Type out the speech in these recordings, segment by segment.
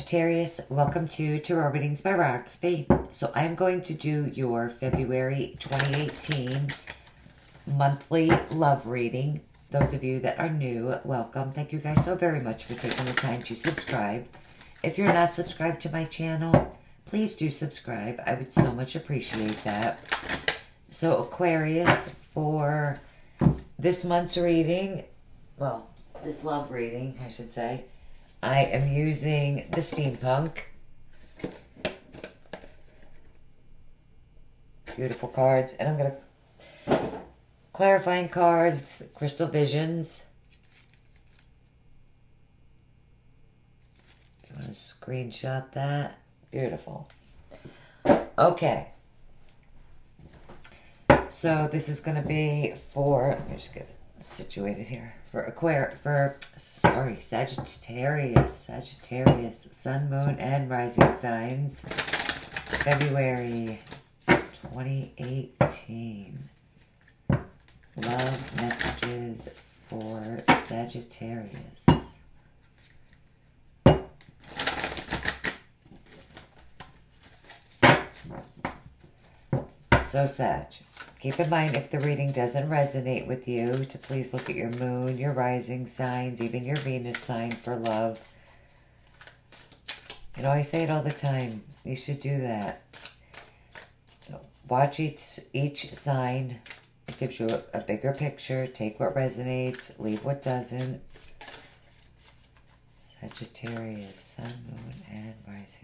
Sagittarius, welcome to Tarot Readings by Roxby. So I'm going to do your February 2018 monthly love reading. Those of you that are new, welcome. Thank you guys so very much for taking the time to subscribe. If you're not subscribed to my channel, please do subscribe. I would so much appreciate that. So Aquarius, for this month's reading, well, this love reading, I should say, I am using the Steampunk. Beautiful cards. And I'm going to clarifying cards, crystal visions. Do you want to screenshot that? Beautiful. Okay. So this is going to be for, let me just get it situated here. For Sagittarius, Sun, Moon, and Rising signs, February 2018. Love messages for Sagittarius. So Sag, keep in mind, if the reading doesn't resonate with you, to please look at your moon, your rising signs, even your Venus sign for love. You know, I say it all the time. You should do that. Watch each sign. It gives you a bigger picture. Take what resonates. Leave what doesn't. Sagittarius, Sun, Moon, and Rising sign.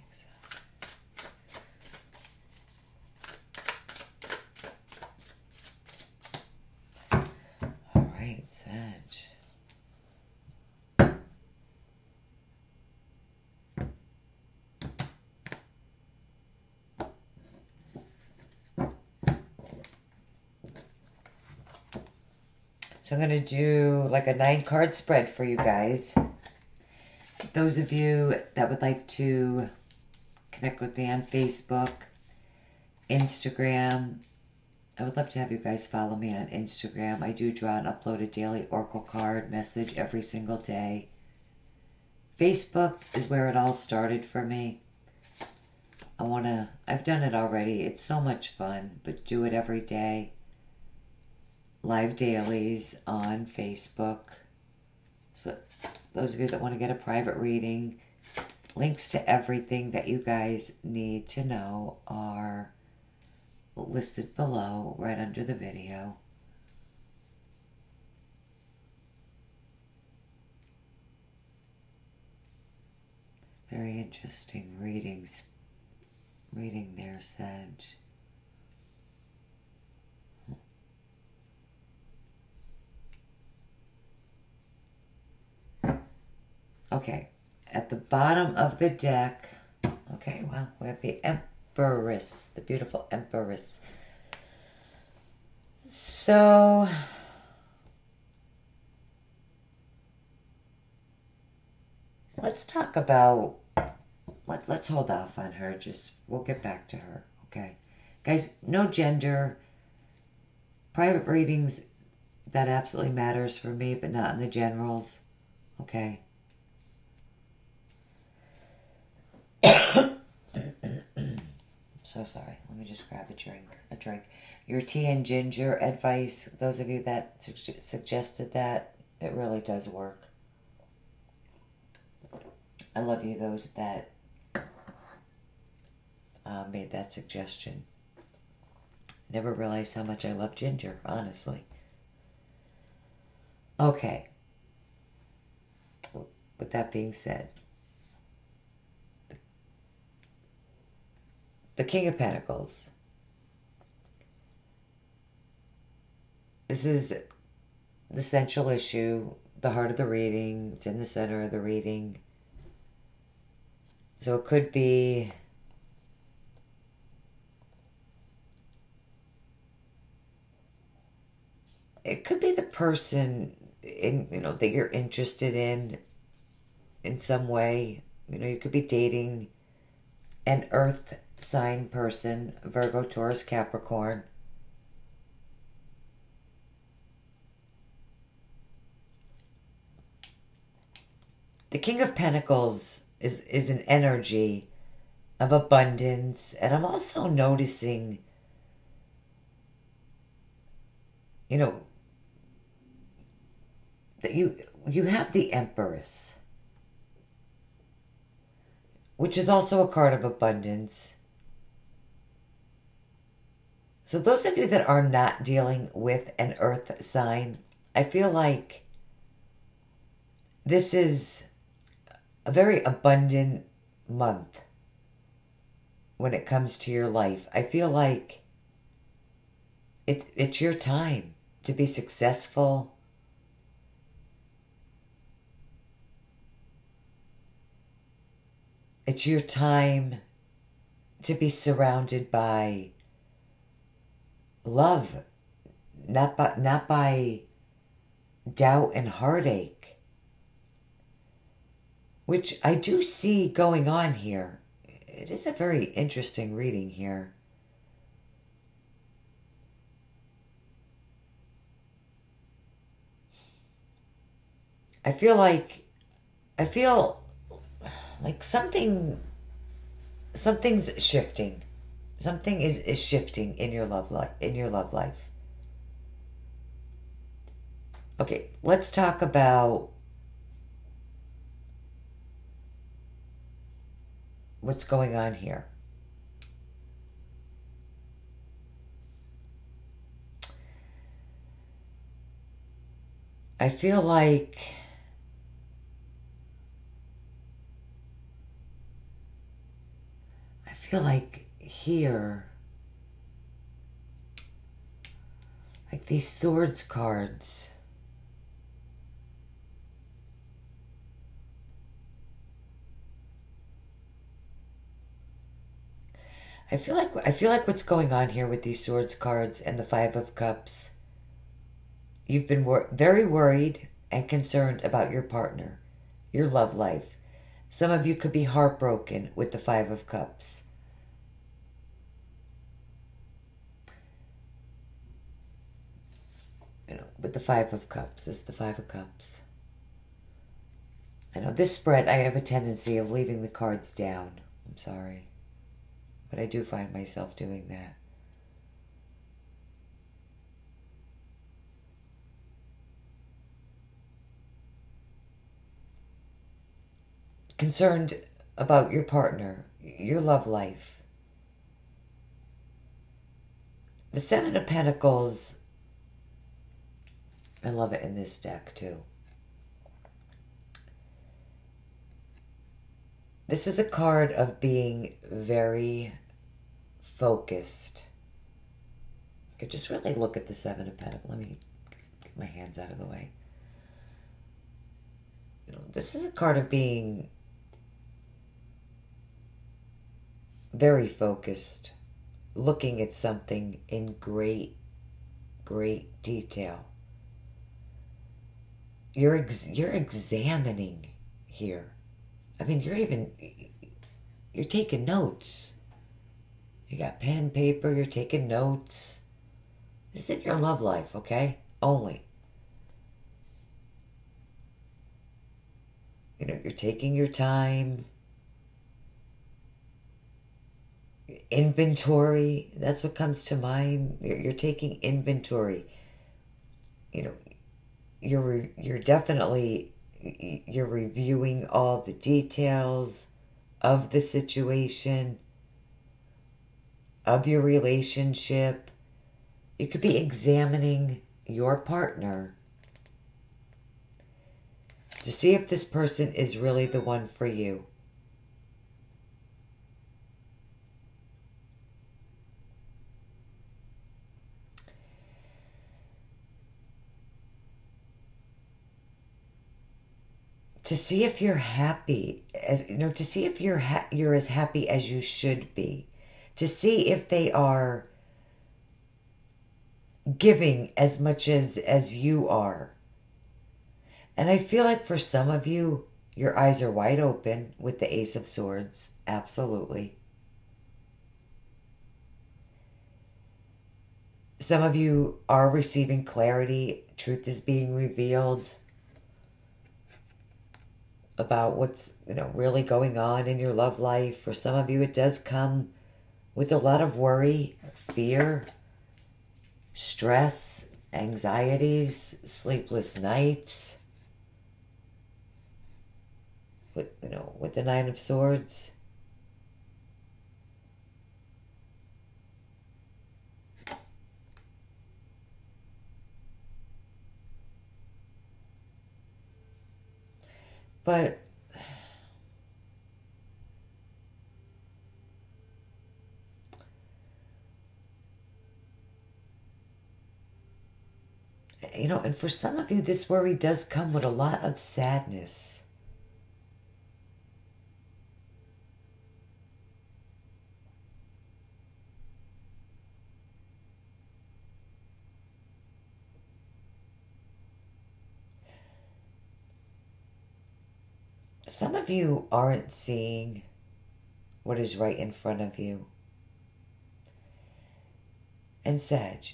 So I'm going to do like a 9-card spread for you guys. Those of you that would like to connect with me on Facebook, Instagram, I would love to have you guys follow me on Instagram. I do draw and upload a daily oracle card message every single day. Facebook is where it all started for me. I've done it already. It's so much fun, but do it every day. Live dailies on Facebook. So those of you that want to get a private reading, links to everything that you guys need to know are listed below, right under the video. Very interesting reading there, Sag. Okay, at the bottom of the deck, okay, well, we have the Empress, the beautiful Empress. So, let's talk about, let's hold off on her, we'll get back to her, okay? Guys, no gender, private readings, that absolutely matters for me, but not in the generals, okay? So sorry. Let me just grab a drink. Your tea and ginger advice, those of you that suggested that, it really does work. I love you, those that made that suggestion. Never realized how much I love ginger, honestly. Okay. With that being said, the King of Pentacles. This is the central issue, the heart of the reading. It's in the center of the reading. So it could be the person that you're interested in some way. You could be dating an earth sign person, Virgo, Taurus, Capricorn. The King of Pentacles is an energy of abundance. And I'm also noticing, you know, that you have the Empress, which is also a card of abundance. So those of you that are not dealing with an earth sign, I feel like this is a very abundant month when it comes to your life. I feel like it's your time to be successful. It's your time to be surrounded by love, not by doubt and heartache, which I do see going on here. It is a very interesting reading here. I feel like something's shifting. Something is shifting in your love life. Okay, let's talk about what's going on here. I feel like here, like these swords cards, I feel like what's going on here with these swords cards and the Five of Cups, you've been very worried and concerned about your partner, your love life. Some of you could be heartbroken with the Five of Cups. With the Five of Cups. This is the Five of Cups. I know this spread, I have a tendency of leaving the cards down. I'm sorry. But I do find myself doing that. Concerned about your partner, your love life. The Seven of Pentacles, I love it in this deck too. This is a card of being very focused. I could just really look at the Seven of Pentacles. Let me get my hands out of the way. This is a card of being very focused, looking at something in great detail. You're examining here. I mean, you're taking notes. You got pen, paper, you're taking notes. This is in your love life, okay? Only. You're taking your time. Inventory, that's what comes to mind. You're taking inventory. You're definitely, you're reviewing all the details of the situation, of your relationship. You could be examining your partner to see if this person is really the one for you. To see if you're happy, to see if you're as happy as you should be, to see if they are giving as much as you are. And I feel like for some of you, your eyes are wide open with the Ace of Swords. Absolutely. Some of you are receiving clarity. Truth is being revealed. about what's, really going on in your love life. For some of you, it does come with a lot of worry, fear, stress, anxieties, sleepless nights. With the Nine of Swords. But and for some of you, this worry does come with a lot of sadness. Some of you aren't seeing what is right in front of you. And Sag,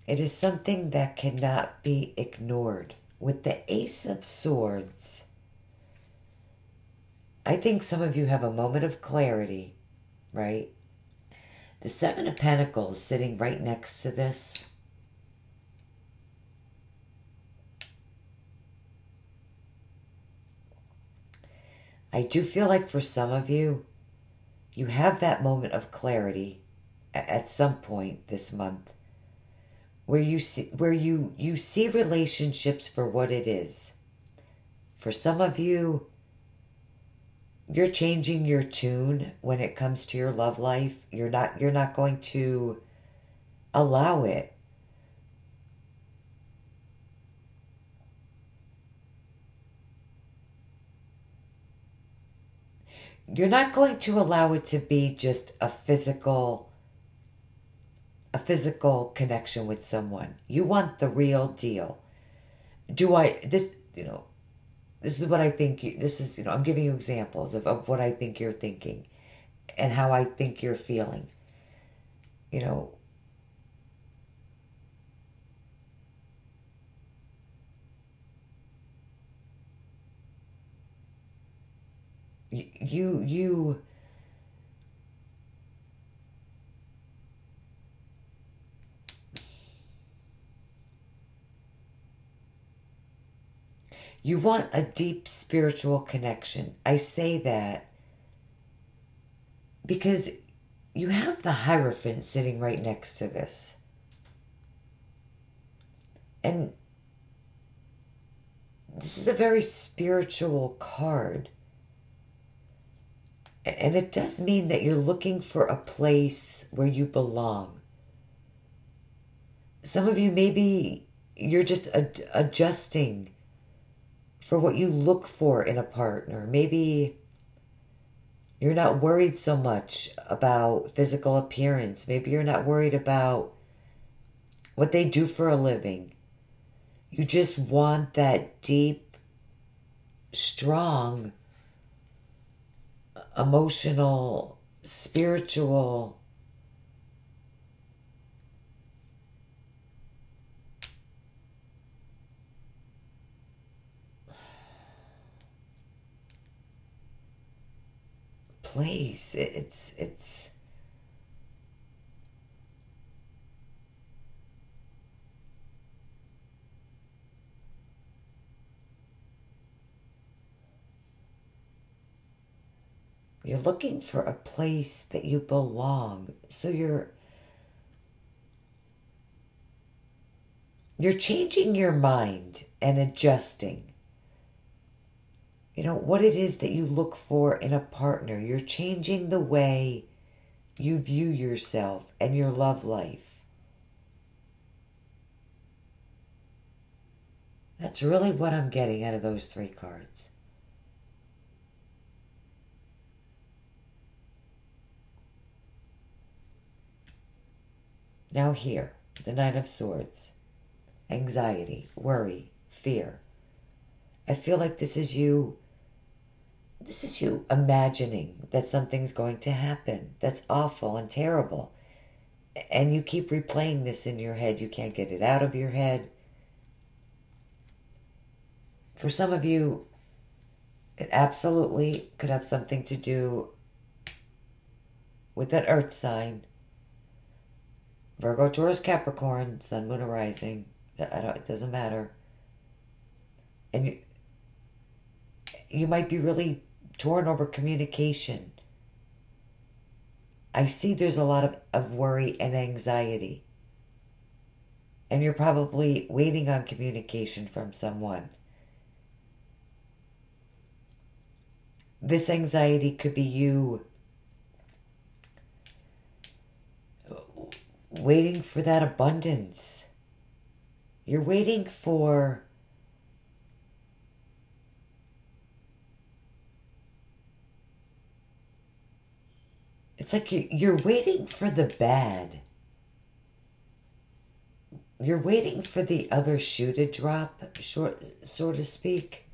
it is something that cannot be ignored. With the Ace of Swords, I think some of you have a moment of clarity, right? The Seven of Pentacles sitting right next to this. I do feel like for some of you, you have that moment of clarity at some point this month where you see relationships for what it is. For some of you, you're changing your tune when it comes to your love life. You're not going to allow it. You're not going to allow it to be just a physical connection with someone. You want the real deal. This is what I think, I'm giving you examples of what I think you're thinking and how I think you're feeling. You want a deep spiritual connection. I say that because you have the Hierophant sitting right next to this. And this is a very spiritual card. And it does mean that you're looking for a place where you belong. Some of you, maybe you're just adjusting for what you look for in a partner. Maybe you're not worried so much about physical appearance. Maybe you're not worried about what they do for a living. You just want that deep, strong, emotional, spiritual place. It's you're looking for a place that you belong. So you're changing your mind and adjusting. What it is that you look for in a partner. You're changing the way you view yourself and your love life. That's really what I'm getting out of those three cards. Now here, the Nine of Swords. Anxiety, worry, fear. I feel like this is you imagining that something's going to happen that's awful and terrible. And you keep replaying this in your head. You can't get it out of your head. For some of you, It absolutely could have something to do with that earth sign. Virgo, Taurus, Capricorn, Sun, Moon, or Rising. It doesn't matter. And you might be really torn over communication. I see there's a lot of worry and anxiety. And you're probably waiting on communication from someone. This anxiety could be you waiting for that abundance. You're waiting for it's like you're waiting for the bad. You're waiting for the other shoe to drop, so to speak.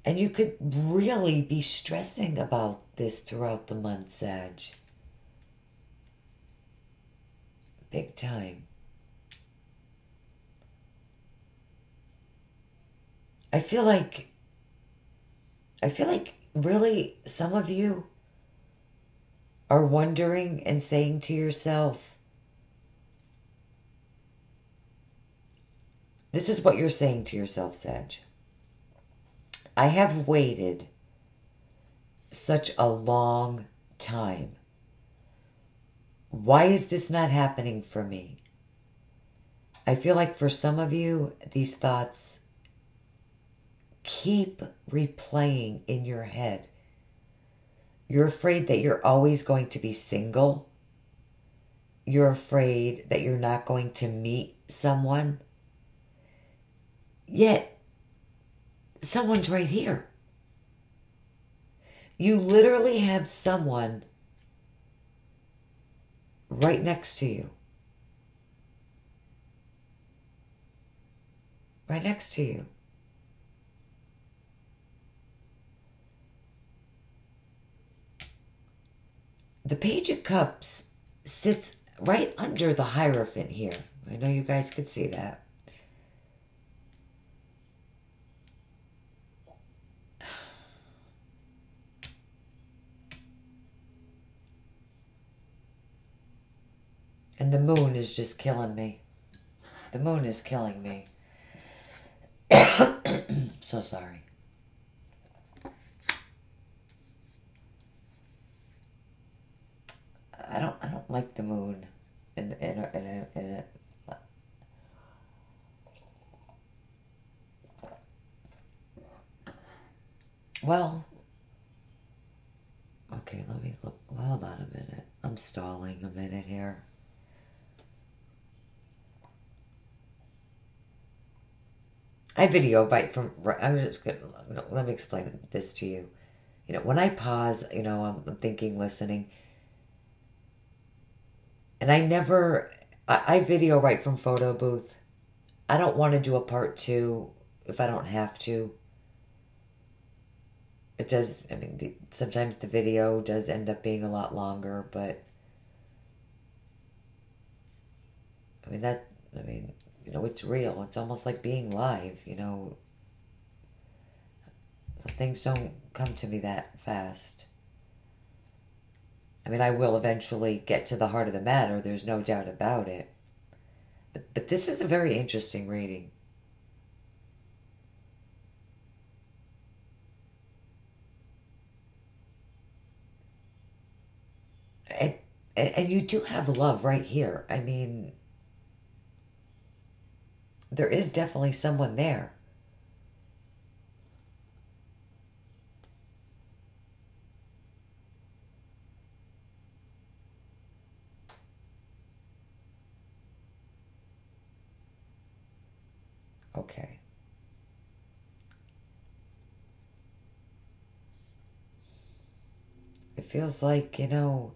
And you could really be stressing about this throughout the month, Sag. Big time. I feel like really some of you are wondering and saying to yourself, this is what you're saying to yourself, Sag. I have waited such a long time. Why is this not happening for me? I feel like for some of you, these thoughts keep replaying in your head. You're afraid that you're always going to be single. You're afraid that you're not going to meet someone. Yet, someone's right here. You literally have someone right next to you. Right next to you. The Page of Cups sits right under the Hierophant here. I know you guys could see that. And the moon is just killing me. The moon is killing me. So sorry. I don't like the moon in a well, okay, let me look. Hold on a minute. I'm stalling a minute here. I video right from. I was just gonna. Let me explain this to you. You know, when I pause, you know, I'm thinking, listening, and I never. I video right from photo booth. I don't want to do a part 2 if I don't have to. It does. I mean, sometimes the video does end up being a lot longer, but I mean that. I mean. You know, it's real. It's almost like being live, you know. Some things don't come to me that fast. I mean, I will eventually get to the heart of the matter. There's no doubt about it. But this is a very interesting reading. And you do have love right here. I mean, there is definitely someone there. Okay. It feels like, you know,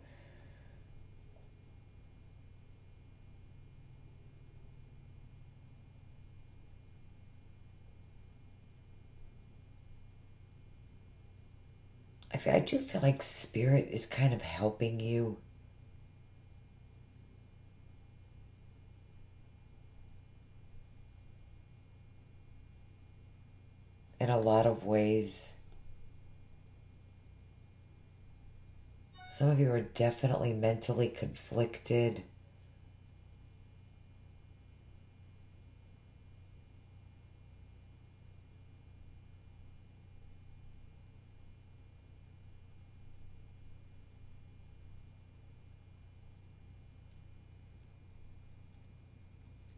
I do feel like Spirit is kind of helping you. in a lot of ways. Some of you are definitely mentally conflicted.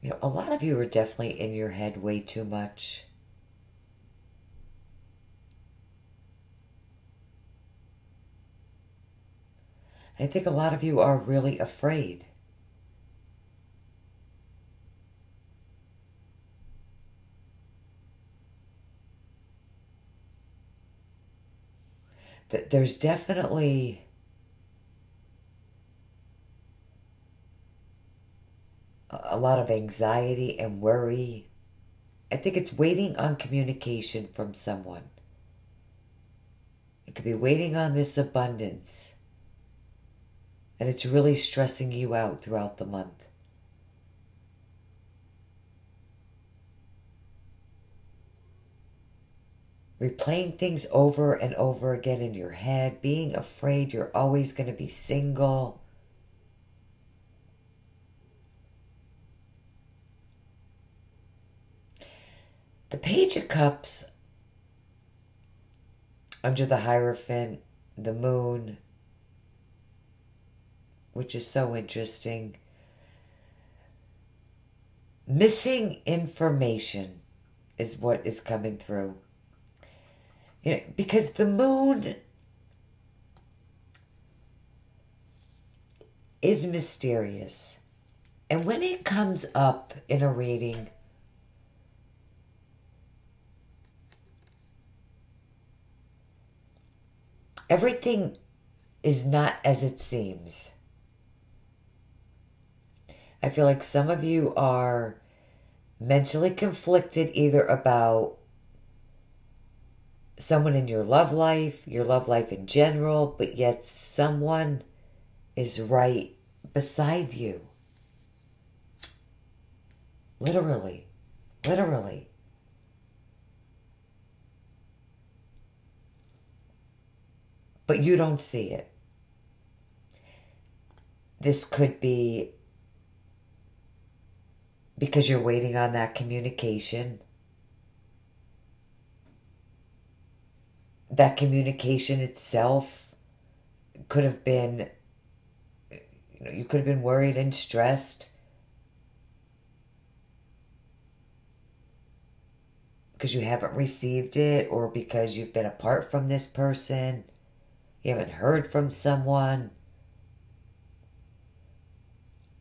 You know, a lot of you are definitely in your head way too much. I think a lot of you are really afraid. There's definitely a lot of anxiety and worry. I think it's waiting on communication from someone. It could be waiting on this abundance. And it's really stressing you out throughout the month. Replaying things over and over again in your head, being afraid you're always going to be single. The Page of Cups, under the Hierophant, the Moon, which is so interesting. Missing information is what is coming through. You know, because the Moon is mysterious. And when it comes up in a reading, everything is not as it seems. I feel like some of you are mentally conflicted either about someone in your love life in general, but yet someone is right beside you. Literally. Literally. But you don't see it. This could be because you're waiting on that communication. That communication itself could have been, you could have been worried and stressed because you haven't received it, or because you've been apart from this person, you haven't heard from someone.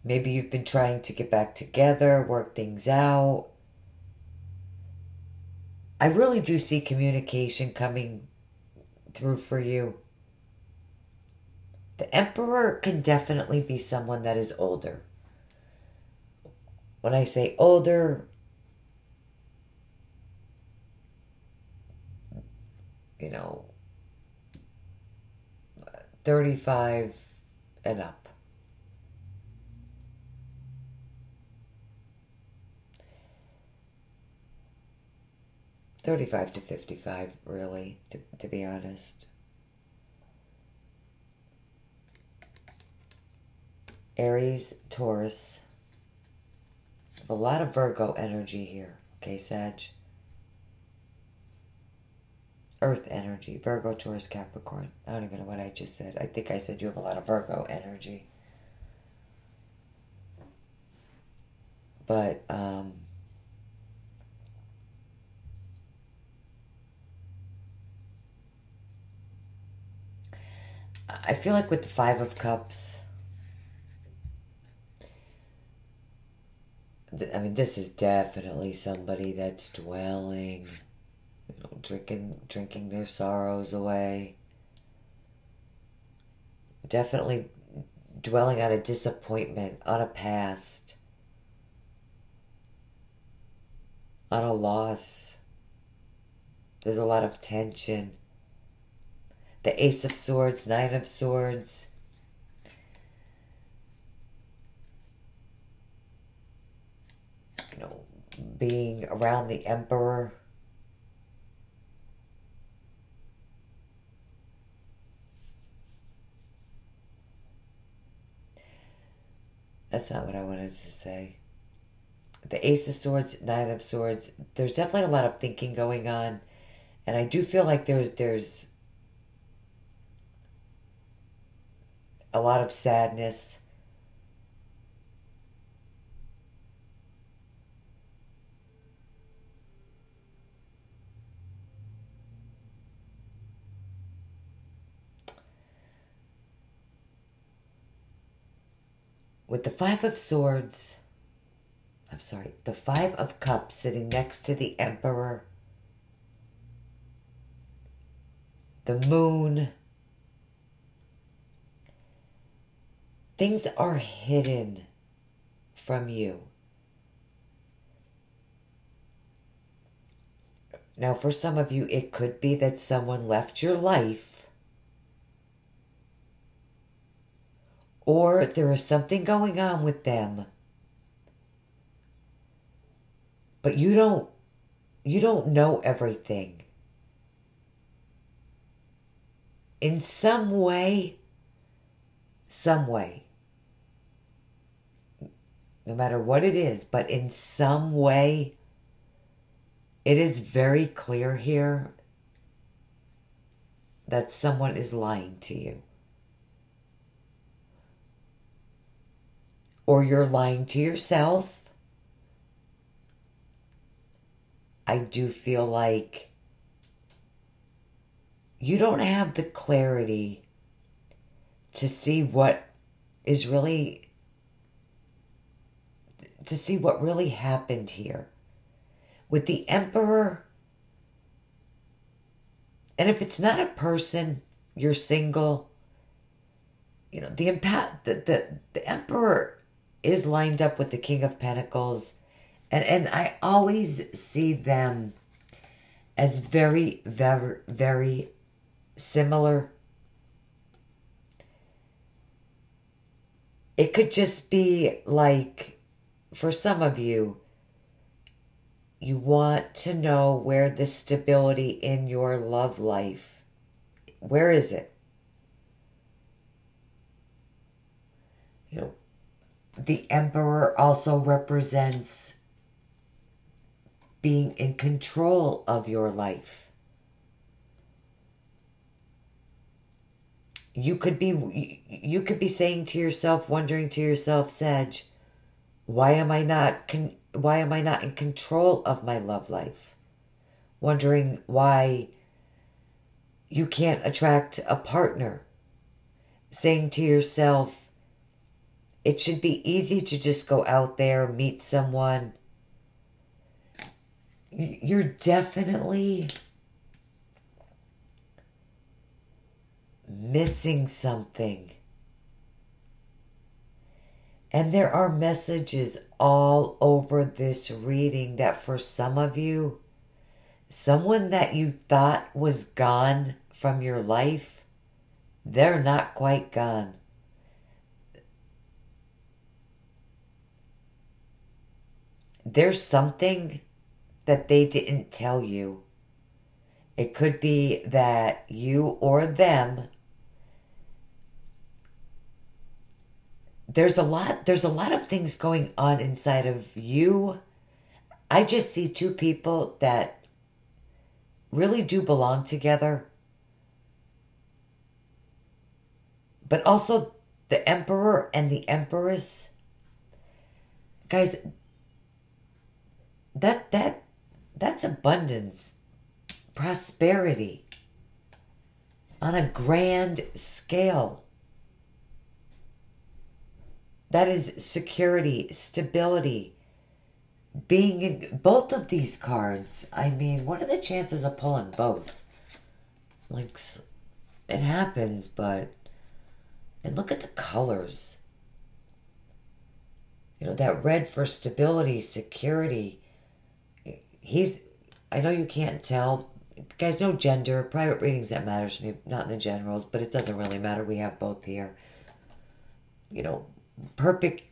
Maybe you've been trying to get back together, work things out. I really do see communication coming through for you. The Emperor can definitely be someone that is older. When I say older, 35 and up. $35 to $55, really, to be honest. Aries, Taurus. A lot of Virgo energy here, okay, Sag? Earth energy, Virgo, Taurus, Capricorn. I don't even know what I just said. I think I said you have a lot of Virgo energy. But, I feel like with the Five of Cups, I mean, this is definitely somebody that's dwelling, drinking their sorrows away. Definitely dwelling on a disappointment, on a past, on a loss. There's a lot of tension. The Ace of Swords, Nine of Swords. Being around the Emperor. That's not what I wanted to say. The Ace of Swords, Nine of Swords. There's definitely a lot of thinking going on. And I do feel like there's a lot of sadness. With the Five of Swords, I'm sorry, the Five of Cups sitting next to the Emperor, the Moon, things are hidden from you. Now, for some of you, it could be that someone left your life, or there is something going on with them, but you don't know everything. In some way, no matter what it is, but in some way, it is very clear here that someone is lying to you. Or you're lying to yourself. I do feel like you don't have the clarity to see what really happened here. With the Emperor, and if it's not a person, you're single, the Emperor is lined up with the King of Pentacles, and I always see them as very, very, very similar. It could just be like, for some of you, you want to know where the stability in your love life, where is it? The Emperor also represents being in control of your life. You could be saying to yourself, wondering to yourself, Sag, why am I not in control of my love life? Wondering why you can't attract a partner. Saying to yourself, it should be easy to just go out there, meet someone. You're definitely missing something. And there are messages all over this reading that for some of you, someone that you thought was gone from your life, they're not quite gone. There's something that they didn't tell you. It could be that you or them, there's a lot of things going on inside of you. I just see two people that really do belong together. But also the Emperor and the Empress. Guys, that's abundance, prosperity on a grand scale. That is security, stability. Being in both of these cards, I mean, what are the chances of pulling both? Like, it happens, but... And look at the colors. That red for stability, security. I know you can't tell. Guys, no gender. Private readings, that matters to me. Not in the generals, but it doesn't really matter. We have both here. Perfect.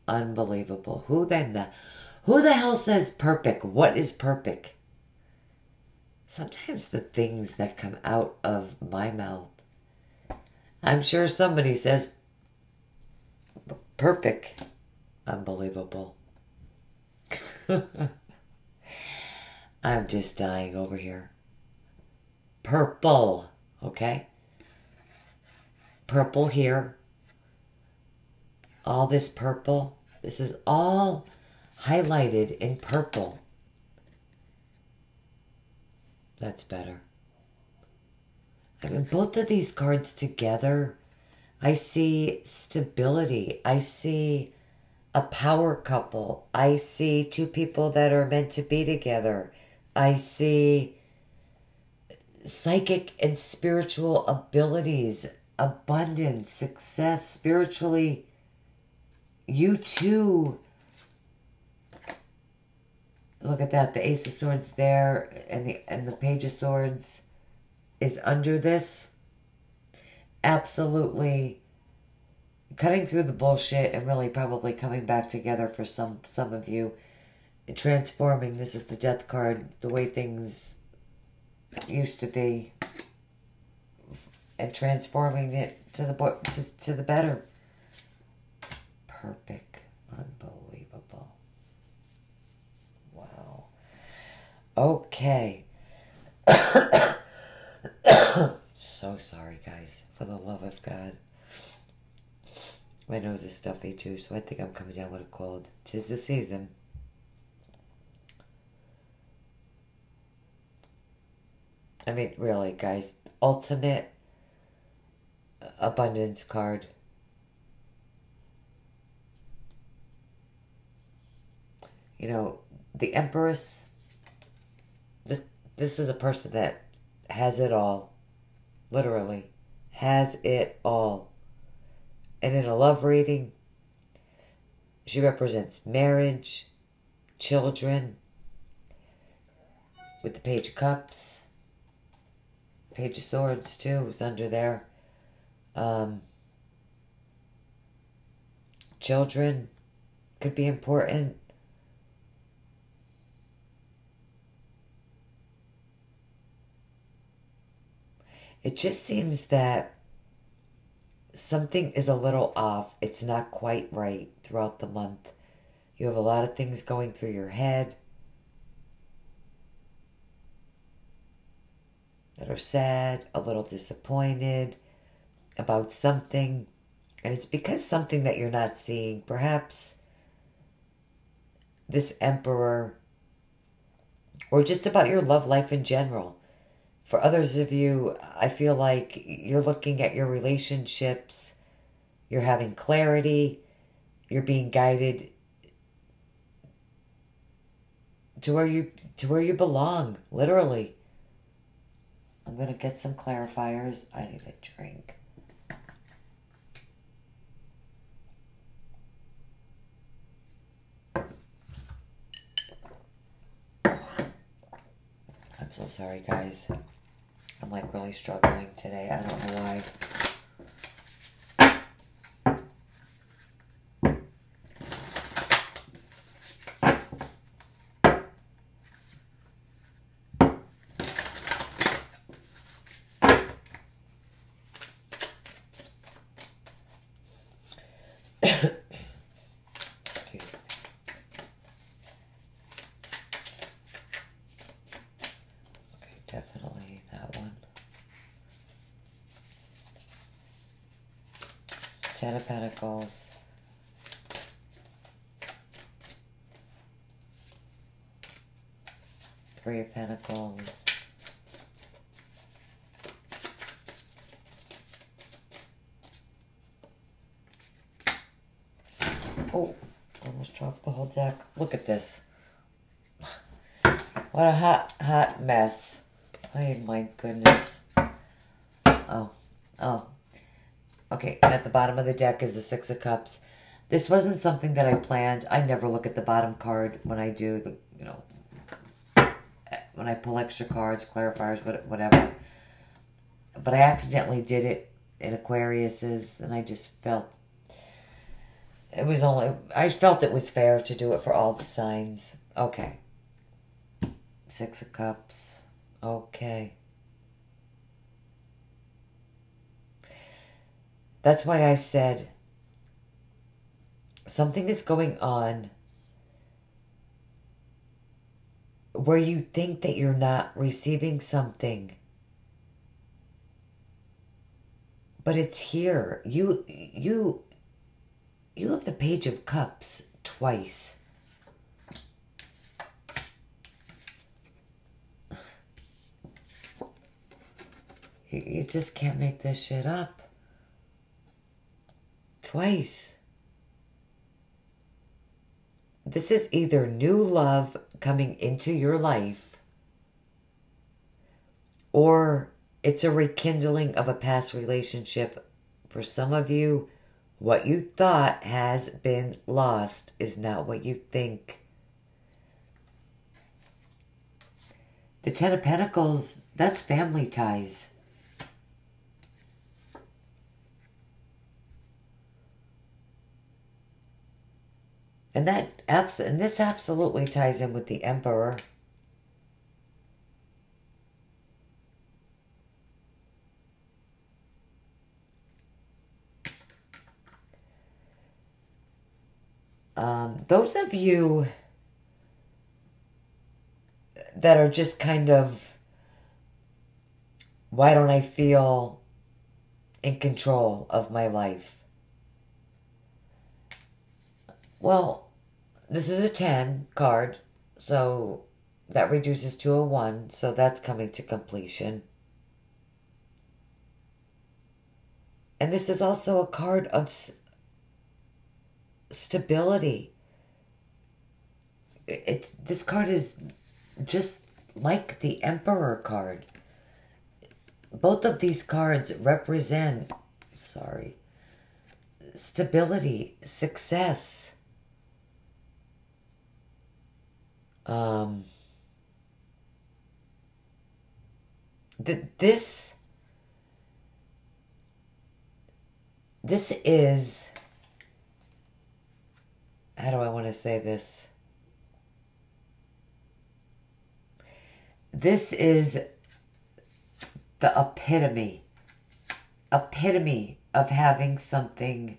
Unbelievable. Who the hell says perfect? What is perfect? Sometimes the things that come out of my mouth, I'm sure somebody says Perfect. Unbelievable. I'm just dying over here. Purple. Okay? Purple here. All this purple. This is all highlighted in purple. That's better. I mean, both of these cards together, I see stability. I see a power couple. I see two people that are meant to be together. I see psychic and spiritual abilities, abundance, success, spiritually. You too. Look at that. The Ace of Swords there and the Page of Swords is under this. Absolutely cutting through the bullshit and really probably coming back together for some of you. Transforming. This is the Death card. The way things used to be. And transforming it to the better. Perfect. Unbelievable. Wow. Okay. So sorry, guys. For the love of God. My nose is stuffy too, so I think I'm coming down with a cold. 'Tis the season. I mean, really, guys. Ultimate abundance card. You know, the Empress. This is a person that has it all. Literally. Has it all. And in a love reading, she represents marriage, children, with the Page of Cups, Page of Swords too is under there. Children could be important. It just seems that something is a little off. It's not quite right throughout the month. You have a lot of things going through your head that are sad, a little disappointed about something. And it's because something that you're not seeing. Perhaps this Emperor, or just about your love life in general. For others of you, I feel like you're looking at your relationships, you're having clarity, you're being guided to where you belong, literally. I'm going to get some clarifiers. I need a drink. I'm so sorry, guys. I'm like really struggling today. I don't know why. Excuse me. Okay, definitely that one. 10 of Pentacles. Three of Pentacles. Oh, almost dropped the whole deck. Look at this. What a hot mess. Oh my goodness. Oh. Okay, at the bottom of the deck is the Six of Cups. This wasn't something that I planned. I never look at the bottom card when I do the, when I pull extra cards, clarifiers, whatever. But I accidentally did it in Aquarius's, and I just felt I felt it was fair to do it for all the signs. Okay. Six of Cups. Okay. That's why I said Something is going on where you think that you're not receiving something. But it's here. You have the Page of Cups twice. You just can't make this shit up. Twice. This is either new love coming into your life, or it's a rekindling of a past relationship. For some of you, what you thought has been lost is not what you think. The Ten of Pentacles, that's family ties. And this absolutely ties in with the Emperor. Those of you that are just kind of, why don't I feel in control of my life? Well, this is a 10 card, so that reduces to a 1, so that's coming to completion. And this is also a card of stability. This card is just like the Emperor card. Both of these cards represent, stability, success. This is, how do I want to say this? This is the epitome of having something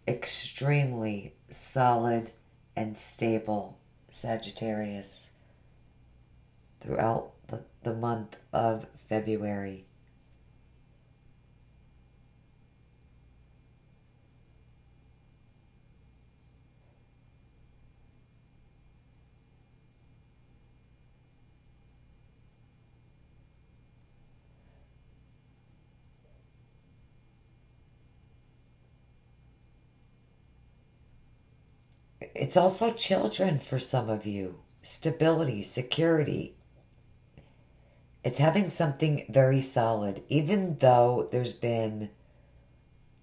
extremely solid and stable, Sagittarius, throughout the month of February. It's also children for some of you. Stability, security. It's having something very solid, even though there's been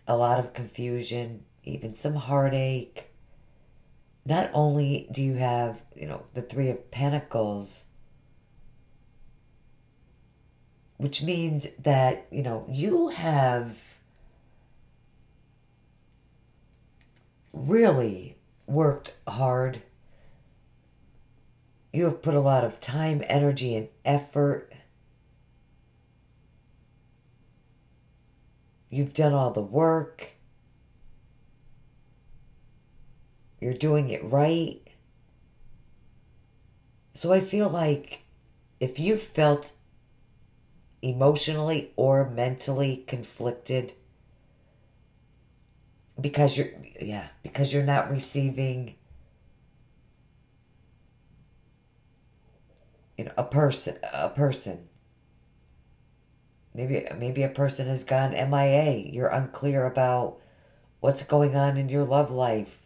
a lot of confusion, even some heartache. Not only do you have, the Three of Pentacles, which means that, you have really worked hard. You have put a lot of time, energy, and effort. You've done all the work. You're doing it right. So I feel like if you felt emotionally or mentally conflicted because you're not receiving a person. Maybe a person has gone MIA. You're unclear about what's going on in your love life.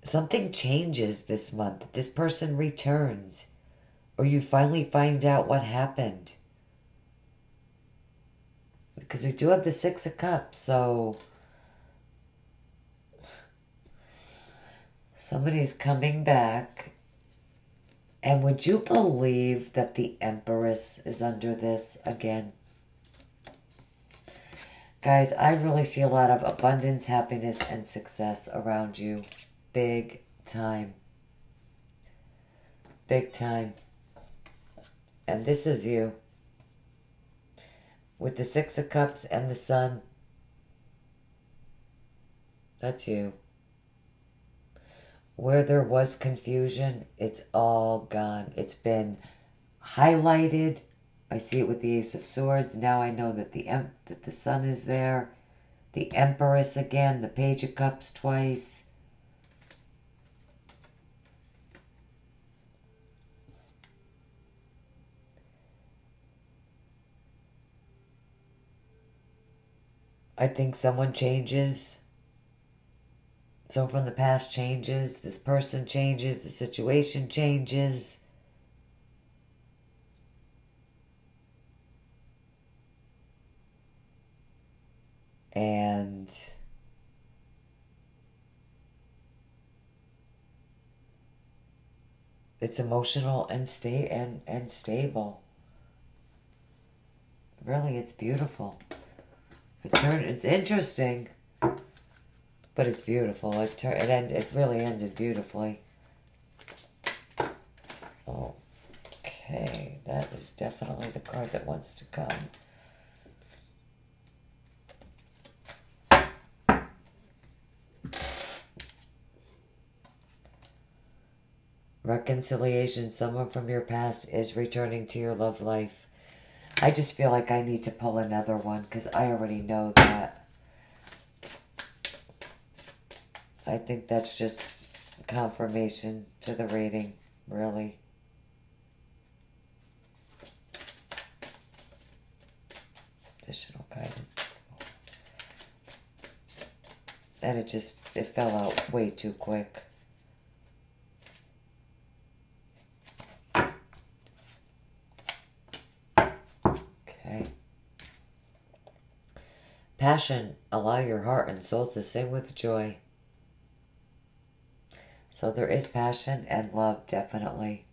Something changes this month. This person returns, or you finally find out what happened. Because we do have the Six of Cups, so somebody's coming back. And would you believe that the Empress is under this again? Guys, I really see a lot of abundance, happiness, and success around you. Big time. Big time. And this is you. With the Six of Cups and the Sun. That's you. Where there was confusion, it's all gone. It's been highlighted. I see it with the Ace of Swords. Now I know that the Sun is there. The Empress again. The Page of Cups twice. I think someone changes. Someone from the past changes. This person changes. The situation changes. And it's emotional and stable. Really, it's beautiful. It's interesting, but it's beautiful. It really ended beautifully. Okay, that is definitely the card that wants to come. Reconciliation. Someone from your past is returning to your love life. I just feel like I need to pull another one because I already know that. I think that's just confirmation to the reading, really. Additional guidance. And it fell out way too quick. Passion, allow your heart and soul to sing with joy. So there is passion and love, definitely.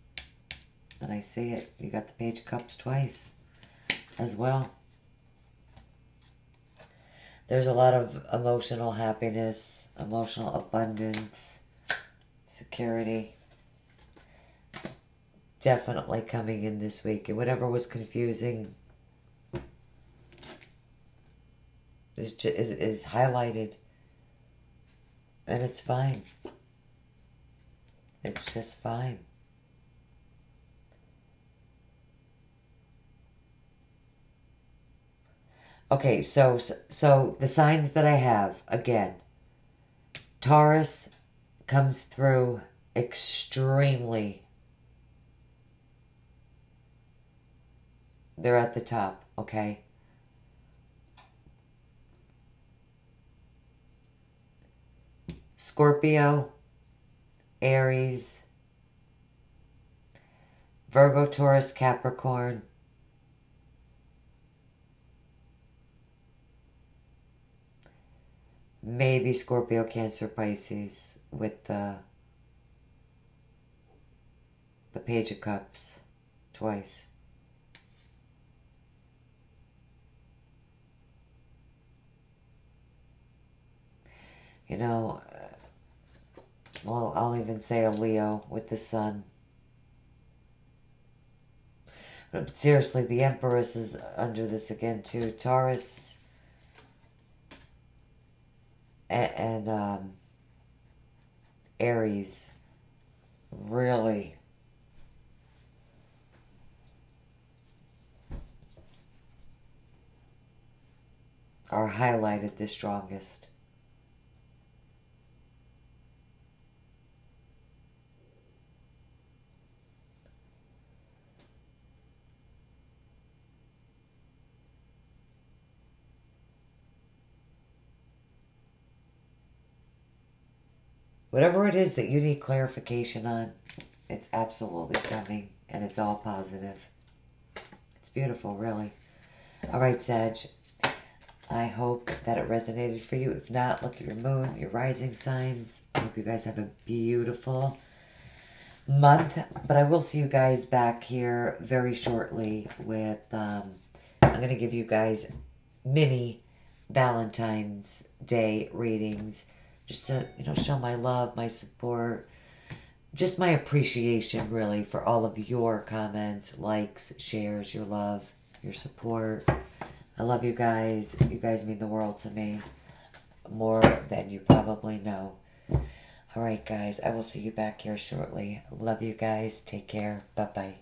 And I see it. You got the Page of Cups twice as well. There's a lot of emotional happiness, emotional abundance, security. Definitely coming in this week. And whatever was confusing is highlighted, and it's fine. It's just fine. Okay, so the signs that I have, again, Taurus comes through extremely. They're at the top, okay? Scorpio, Aries, Virgo, Taurus, Capricorn, maybe Scorpio, Cancer, Pisces with the Page of Cups twice. You know, well, I'll even say a Leo with the Sun. But seriously, the Empress is under this again too. Taurus and Aries really are highlighted the strongest. Whatever it is that you need clarification on, it's absolutely coming, and it's all positive. It's beautiful, really. All right, Sag. I hope that it resonated for you. If not, look at your moon, your rising signs. I hope you guys have a beautiful month. But I will see you guys back here very shortly with, I'm going to give you guys mini Valentine's Day readings. Just to, show my love, my support, just my appreciation, really, for all of your comments, likes, shares, your love, your support. I love you guys. You guys mean the world to me, more than you probably know. All right, guys, I will see you back here shortly. Love you guys. Take care. Bye-bye.